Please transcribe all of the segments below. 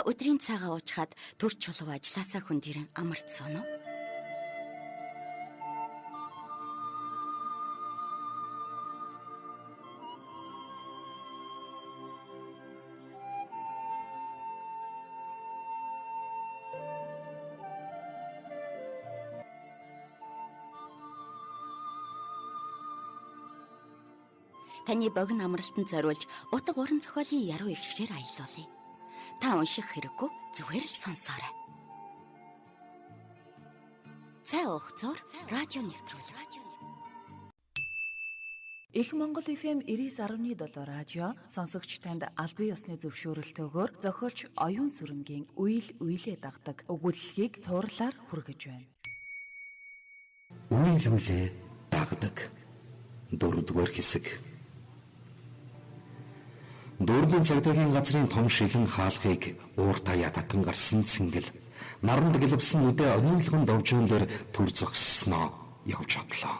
өдрийн цагаа уучгаад төр чулуу ажилласаа хүн дэрэн амарцсан уу? Таны богино амралтанд зориулж утга уран зохиолын яруу ихшгээр аялуулъя. Та унших хэрэггүй, зүгээр л сонсоорой. Цай уугцоор радио нэвтрүүлэг. Их Монгол FM 99.7 радио сонсогч танд албан ёсны зөвшөөрөлтөөр зохиолч Оюун Сүрэнгийн үйл үйлээ дагдаг өгүүлэлгийг цуурлаар хүргэж байна. Үйл үйлээ дагдаг 4-р хэсэг. Дөрвийн цагдаагийн газрын том шилэн хаалгыг ууртаяа татан гарсан цэнгэл наранд гэлбсэн үдэ онилгон довжоон дээр төр зогссноо явж одлоо.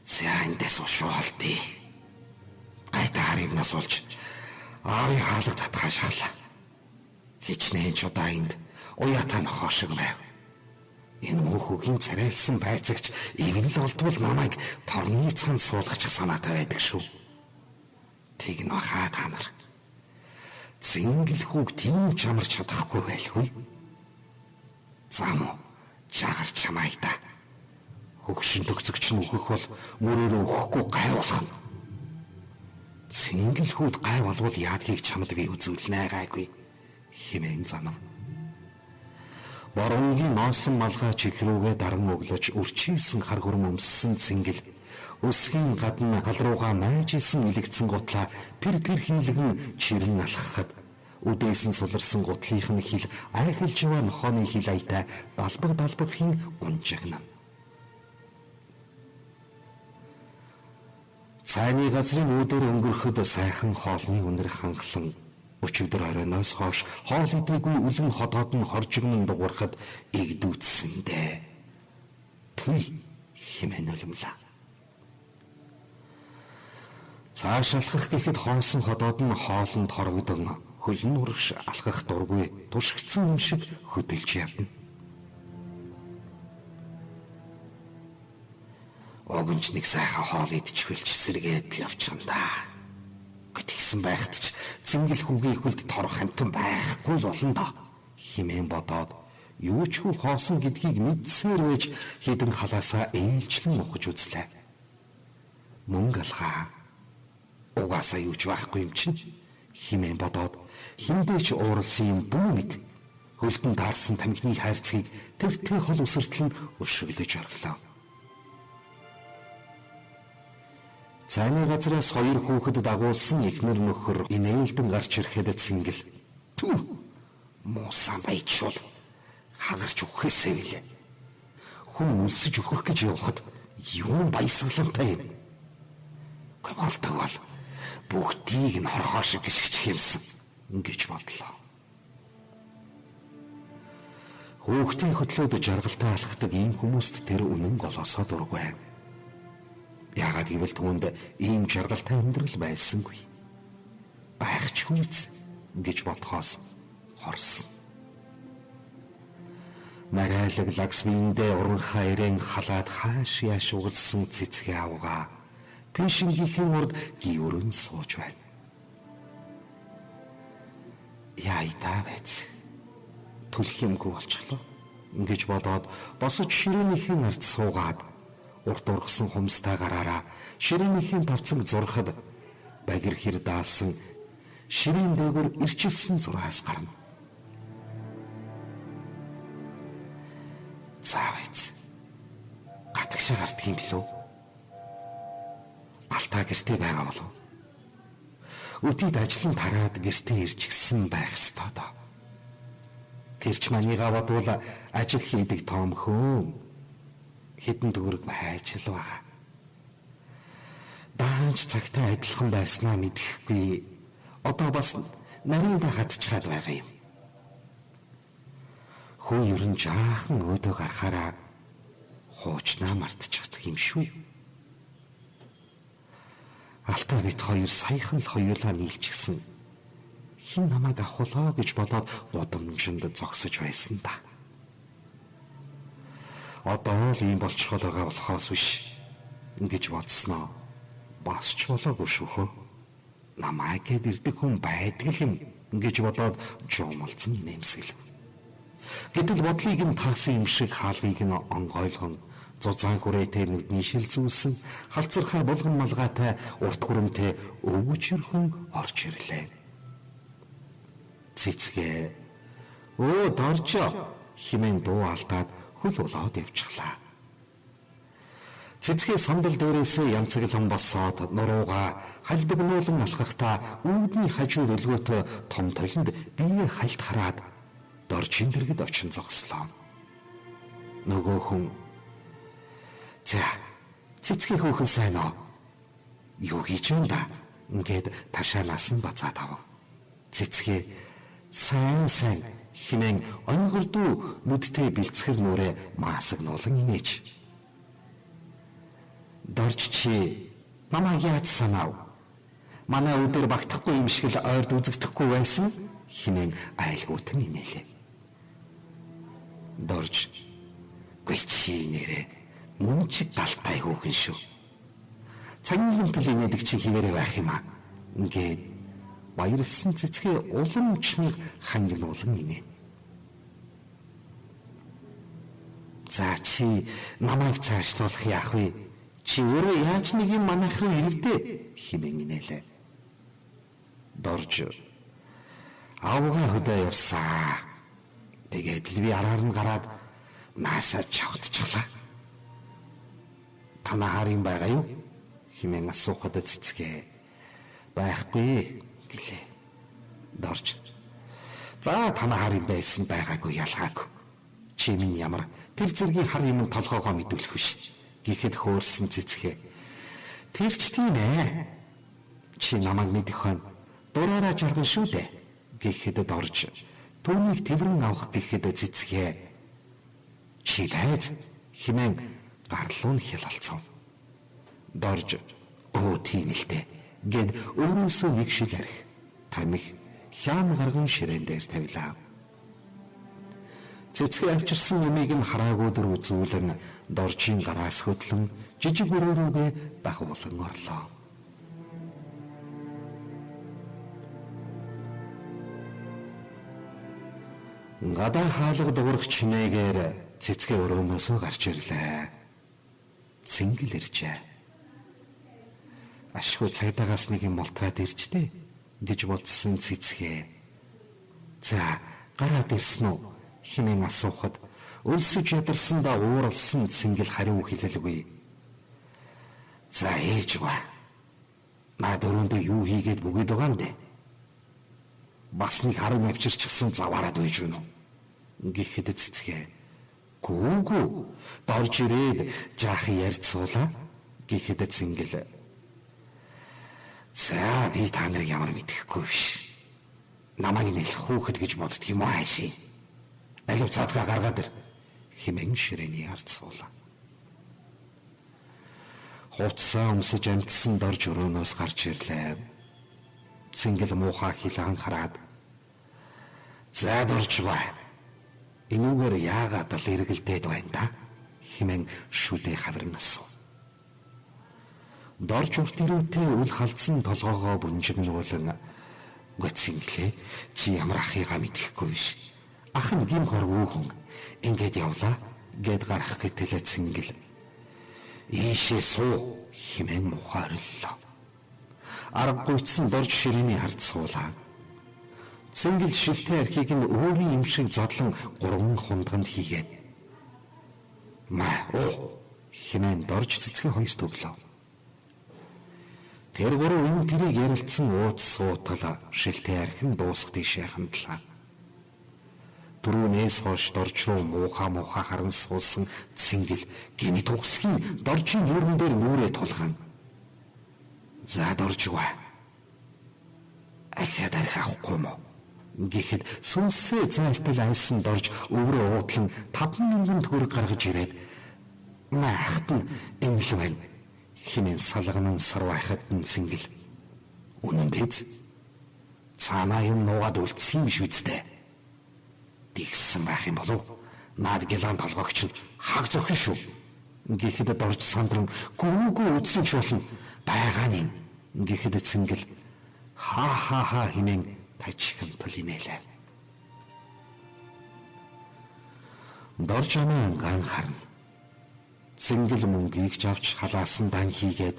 За эндээс ушуултий. Гайта харимнаас болж аавын хаалга татхаа шахлаа. Хичнээн чудаа энд уяатаа нохоо шиг байв. Энэ мөнхөгийн царайлсан байцагч ивнэл болтвол намайг торны цан суулгачих санаатай байдаг шүү. Тэг нөхөө та нар. Цэнгэл хүүг тийм чамарч чадахгүй байлгүй. Зам чагарч чамайг та. Хөгшин төгсөгч нь өгөх бол мөрөөрөө өгөхгүй гай болох нь. Цэнгэл хүүд гай болвол яадгийг чамд би үзүүлнэ гайгүй. Химэн занав. Боронгийн носон малгай чихрүүгээ даран өглөж үрчилсэн хар хөрм өмссөн цэнгэл өсгийн гадна гал руугаа майжсэн илэгдсэн гутлаа пэр хийлгэн чирэн алхахад үдээсэн суларсан гутлынх нь хил айхалж яваа нохооны хил аятай далбагхийн унжигна. Цайны газрын үүдээр өнгөрөхөд сайхан хоолны үнэр хангалан өчигдөр оройноос хойш хоол идээгүй үлэн хотоод нь хоржигнон дуурахад игдүүцсэндээ. Түй хэмээн нулимлаа. Цааш алхах гэхэд хоосон ходоод нь хоолнд хорогдон хөлн урагш алхах дургүй тушгцсан юм шиг хөдөлж ядна. Огонч нэг сайхан хоол идчихвэл ч сэргээд л явчихна. Гэтгсэн байхад ч цэнгэл хүүгийн хүлд торох хамтан байхгүй болно доо. Химэн бодоод юу ч хүү хоосон гэдгийг мэдсээр байж хідэн халаасаа ээлжлэн ухаж үзлээ. Мөнгө алхаа. Угаасаа юу ч байхгүй юм чинь. Химэн бодоод хиндээ ч ууралсан юм бүү мэд. Хөлтөнд таарсан тамхины хайрцгийг тэр хол үсэртэл нь өшөглөж орглоо. Цайны газраас хоёр хүүхэд дагуулсан ихнэр нөхөр инээлдэн гарч ирэхэд цэнгэл. Тү муусан байчул хагарч өгөхөөсэй билээ. Хүн үлсэж өгөх гэж явахад юу баясгаламтай юм. Гавалдаг бол бүгдийг нь хорхоо шиг гიშгчих юмсан гэж бодлоо. Хүүхдийн хөтлөөд жаргалтай алхдаг ийм хүмүүст тэр үнэн голоосоо дургүй. Яагаад гэвэл түүнд ийм жаргалтай амьдрал байсангүй. Байхч хүнс гэж бодхоос хорсон. Марайлаг лагсвиндээ уранхаа ирээн халаад хааш яаш угалсан цэцгээ авгаа пишингийн урд гіврэн сууж байна. Яйдаа байц. Түлх юмгүй болчихлоо. Ингэж бодоод босож ширээнийхэн ард суугаад урт ургасан хумстай гараараа ширээнийхэн тавцанг зурхад багир хэр даасан ширээн дээгүр ирчилсэн зургаас гарна. Цаавц. Гатгшаа гардг юм билүү? Алтаа гэртээ байгаа болов. Өдөрт ажлын тараад гэртээ ирж гисэн байх ёстой доо. Тэрч манийгаа бодвол ажил хийдэг том хүн. Хэдэн төгрөг хайж л байгаа. Даанч цагтаа адилхан байснаа мэдэхгүй. Одоо бас нарийн хатчихад байгаа юм. Хүн ер нь жаахан өөдөө гарахаараа хуучнаа мартчихдаг юм шүү. Алтаа бит хоёр саяхан л хоёулаа нийлчихсэн. хэн намайг авахлаа гэж бодоод гудамжинд зогсож байсан да. Одоо л ийм болчиход байгаа болохоос биш гэж бодсноо. Бас ч болоогүй шүүхөө. Намайг гээд ирдэг хүн байдаг юм гэж бодоод жуумалцсан нэмсгэл. Гэтэл бодлыг нь таасан юм шиг хаалгыг нь онгойлгон зузаан хүрээтэй нүдний шилзүүлсэн халцархаа булган малгайтай урт хүрэмтэй өвгөчөрхөн орж ирлээ. Цэцгээ "Өө доржо" хэмээн дуу алдаад хөл болоод явчихлаа. Цэцгээ сандал дээрээсээ янцаглан босоод нурууга хальбагнуулан алхахдаа үүдний хажуу дэлгөөт том толинд бие хальт хараад доржийн дэргэд очин зогслоо. Нөгөө хүн "За, цэцгийн хүүхэн сайн уу? Юу хийж юм да?" ингээд ташаалаас нь бацаад ав. Цэцгээ "Сайн хэмээн онгордуу нүдтэй бэлцгэр нүрээ маасагнуулан инээж. "Дорж чи намайг яаж санав? Манай өдөр багтахгүй юм шиг л ойрд үзэгдэхгүй байсан" хэмээн айлгуутан инээлээ. Дорж "Гүй чи нэрээ мөн чи галтай хүүхэн шүү. Цагийн төлөв инээдэг чи хിവэрэ байх юм аа" ингээд баярлсан цэцгээ улам чмиг хангинуулан инээ. "За чи намайг цаашлуулах яах вэ? Чи өөрөө яаж нэг юм манайх руу ирвдэ" хэмээн инээлээ. Дорж "Авгаа хөдөө явсаа. Тэгээд л би араар нь гараад наашаа чавтчихлаа. Танаа харин байгаа юу?" хэмээн асуухад цэцгээ "Байхгүй" гэлээ. Дорж "За танаа харин байсан байгаагүй ялгаагүй. Чи минь ямар тэр зэргийн хар юм толгоогоо мэдүүлэх биш" гэхэд хөөрсөн цэцгээ "Тэр ч тийм ээ. Чи намайг мэдэх хойно дураараа жаргал шүү дээ" гэхэд Дорж түүнийг тэврэн авах гэхэд цэцгээ "Чи байз" хэмээн гарлуу нь хялалцав. Дорж "Өө тийм л дээ" гэд өөрөөсөө нэг шил арх тамхи хяам гарган ширээн дээр тавилаа. Цэцгээ авчирсан юмыг нь хараагүй дөр үзүүлэн Доржийн гараас хөдлөн жижиг өрөөрөөгөө дагуулan орлоо. Гадаа хаалга дуурах чимээгээр цэцгээ өрөөнөөсөө гарч ирлээ. Цэнгэл иржээ. "Ашгүй цагдаагаас нэг юм молтраад иржтэй" гэж бодсон цэцгээ "За, гараад ирсэн үү?" хэмээн асуухад өлсөж ядарсандаа ууралсан цэнгэл хариу хэлэлгүй. "За ээж ба. Наад өрөөндөө юу хийгээд бүгд байгаа юм бэ? Бас нэг харам авчирчихсан заваарад байж гэнэ үү?" гэхэд цэцгээ "Гүүгүү, дорж ирээд жаахан ярьцуулаа" гэхэд цэнгэл "За би та нарыг ямар мэдэхгүй биш. Намайг нэлэх хүүхэд гэж боддөг юм аа хаашаа. Алив цаадгаа гаргаад ир" хэмээн ширээний харцуулаа. Хуцаа өмсөж амтсан Дорж өрөөнөөс гарч ирлээ. Цэнгэл муухай хилэн хараад "За Дорж ба. Энүүгээр яагаад л эргэлдээд байна да?" хэмээн шүдээ хаврын асуу. Дорж урт ирүүтэй үл халдсан толгоогоо бүнжигнүүлэн "Гоцинглээ, чи ямар ахыгаа мэдэхгүй биш. Ах нь гим хоргүй хүн. Ингээд явлаа" гэд гарах гэтэлээ цэнгэл "Ийшээ суу" хэмээн мухаа ориллоо. Аргагүйцсэн Дорж ширээний хард суулаа. Цэнгэл шилтэй архийг нь өөрийн юм шиг задлан 3 хундганд хийгээд "Маа оо" хэмээн Дорж цэцгээ хоёр төглөө. Тэр гурав энэ тэрийг ярилцсан ууц суутал шилтэй архин дуусах тийшээ хандлаа. Түрүүнээс хойш Дорж руу муухай харан суусан цэнгэл гинэ тугсхийн Доржийн юуран дээр нүрээ тулган "За Дорж ба. Ахаад арх авахгүй юм уу?" гэхэд сүнсээ зайлтал айсан Дорж өврөө уудлан 5,000 төгрөг гаргаж ирээд "Маахт нь эмэл байна" хэмээн салган сарвайхад нь цэнгэл "Үнэн биз? Цаанаа юм нуугаад үлдсэн юм биш үсттэй. Тэгсэн байх юм болов. Наад гялаан толгойч нь хаг зохин шүү. Гэхдээ дорж сандран гүүгүү үдсэн ч болно. Байгаа нь гэхдээ цэнгэл хаа хэмээн тажихын тулинэлээ. Дорж амын ган харна. Цэнгэл мөнгийг авч халаасан дан хийгээд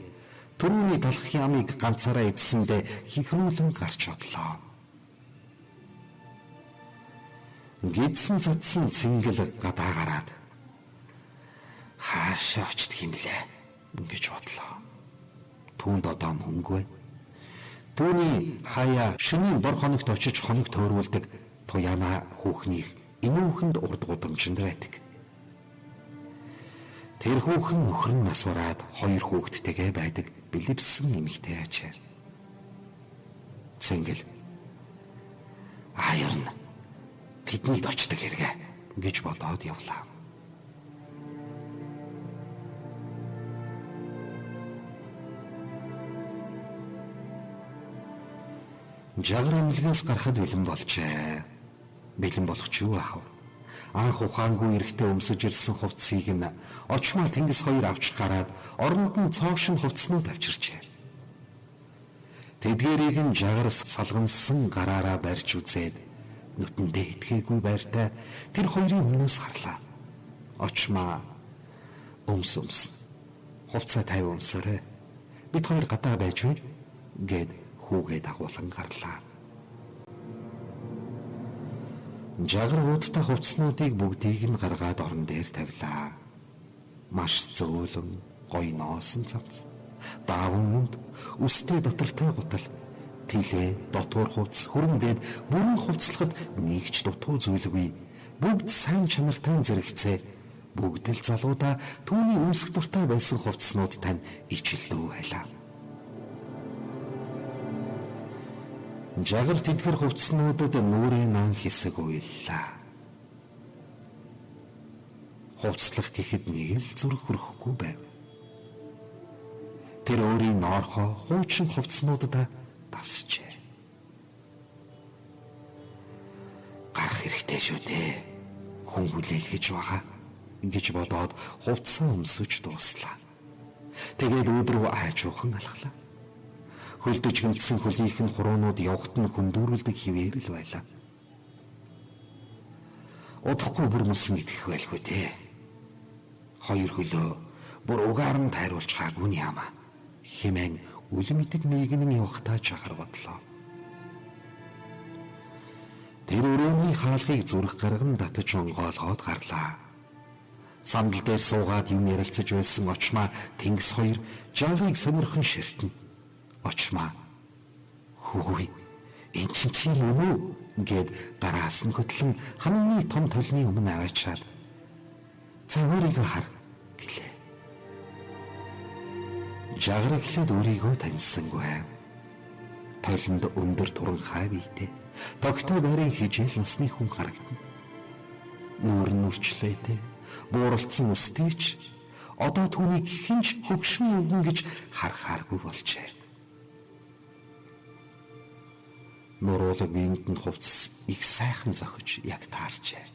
түрүүний талах ямыг ганцаараа эдсэндээ хихрүүлэн гарч одлоо. Гидсэн цацсан цэнгэл гадаа гараад хаашаа очдөг юм блэ гэж бодлоо. Түүнд одоо мөнгө байна. Түүний хаяа шөнийн бор хоногт очиж хоног төөрүүлдэг туяана хүүхнийг инүүхэнд урд гудамжинд байдаг. Тэр хүүхэн нөхөр нь нас бараад 2 хүүхэдтэйгээ байдаг бэлэвсэн нэмэгтэй ачаа. Цэнгэл аюурн тэднийд очдог хэрэгэ гэж бодоод явлаа. Жагар эмнэлгээс гарахад бэлэн болжээ. Бэлэн болох ч юу ах вэ? Анх ухаангүй эрэхтэй өмсөж ирсэн хувцсыг нь очмал Тэнгис хоёр авч гараад оронд нь цоогшин хувцснууд авчирчээ. Тэдгэрийг нь жагар салгансан гараараа барьж үзээд нүтэндээ итгээгүй байртай тэр хоёрын өмнөөс харлаа. Очмаа өмс хувцаа 50 өмсөрөө. Бид хоёр гадаа байж вэ гэд хүүгээ дагуулan гарлаа. Жагар уудтай хувцснуудыг бүгдийг нь гаргаад орон дээр тавилаа. Маш зөөлөн гоё ноосон цавц. Даавн үнд үстэй дотортой гутал тилээ дотор хувцс хөрөнгөд бүрэн хувцлахад нэг ч дутуу зүйлгүй. Бүгд сайн чанартай зэрэгцээ. Бүгд л залуудаа түүний өмсөх дуртай байсан хувцснууд тань ичилдүү байлаа. Жагар тэдгэр хувцснуудад нүрийн ан хэсэг уйллаа. Хувцлах гэхэд нэг л зүрх хөрөхгүй байв. Тэр өөрийн ноорхоо хуучин хувцснуудад тасжээ. Гарах хэрэгтэй шүү дээ. Хүн хүлээлгэж байгаа гэж бодоод хувцсан өмсөж дууслаа. Тэгээд өөдрөв айжуухан алхлаа. Хөлдөж гэмтсэн хөлийнх нь хуруунууд явахт нь хүндүүрэлдэг хിവэр л байлаа. Удахгүй бүр мөсөн идэх байлгүй дээ. 2 хөлөө бүр угаарн тайруулж хаагүй яамаа. Хэмээн үлэм итэг мигнэн явахтаа жагар бодлоо. Тэр өрөөний хаалгыг зүрх гарган татаж онгоолгоод гарлаа. Сандал дээр суугаад юм ярилцаж байсан очмаа Тэнгис хоёр жагарыг сонирхон ширтэн. Очмаа хөөе энэ чинь юм уу гэд гараас нь хөтлөн ханны том толны өмнө аваачаад за өөрийгөө хар гэлээ. Жагар ихлэд өөрийгөө таньсангүй. Толинд өндөр туранхай биетэй тогтой байрын хижээл насны хүн харагдана. Нүүр нь үрчлээтэй бууралцсан өстийч одоо түүнийг хинч хөгшин өгөн гэж харахааргүй болжээ. Нуруулаг биенд нь хувцс их сайхан зохиж яг таарчээ.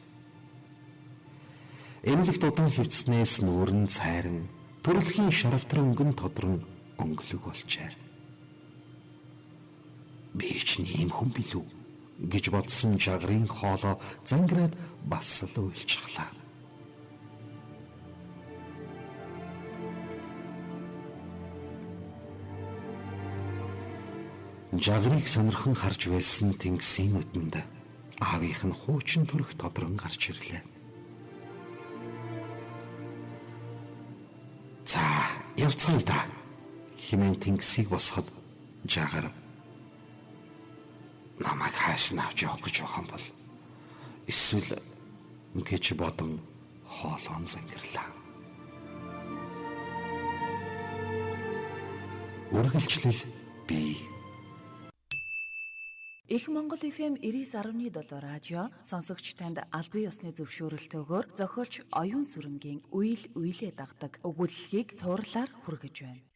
Эмнэлэгт удаан хөвцснээс нүүрэн цайран төрөлхийн шаравтар өнгөн тодрон өнгөлөг болжээ. Би ч ийм хүн билүү гэж бодсон жагрын хоолоо зангираад бас л уйлчихлаа. Жагрыг сонирхон харж байсан Тэнгисийн нүдэнд аавынх нь хуучин төрх тодрон гарч ирлээ. За, явцгаая да. Хэмээн Тэнгисийг босгоход жагар намайг хааш нь авч явах гэж байгаа юм бол эсвэл гэж бодон хоолоон зангирлаа. Үргэлжлэл бий. Их Монгол FM 99.7 радио сонсогч танд албан ёсны зөвшөөрөлтөөр зохиолч оюун сүрэнгийн үйл үйлээ дагдаг өгүүлэлгийг цуурлаар хүргэж байна.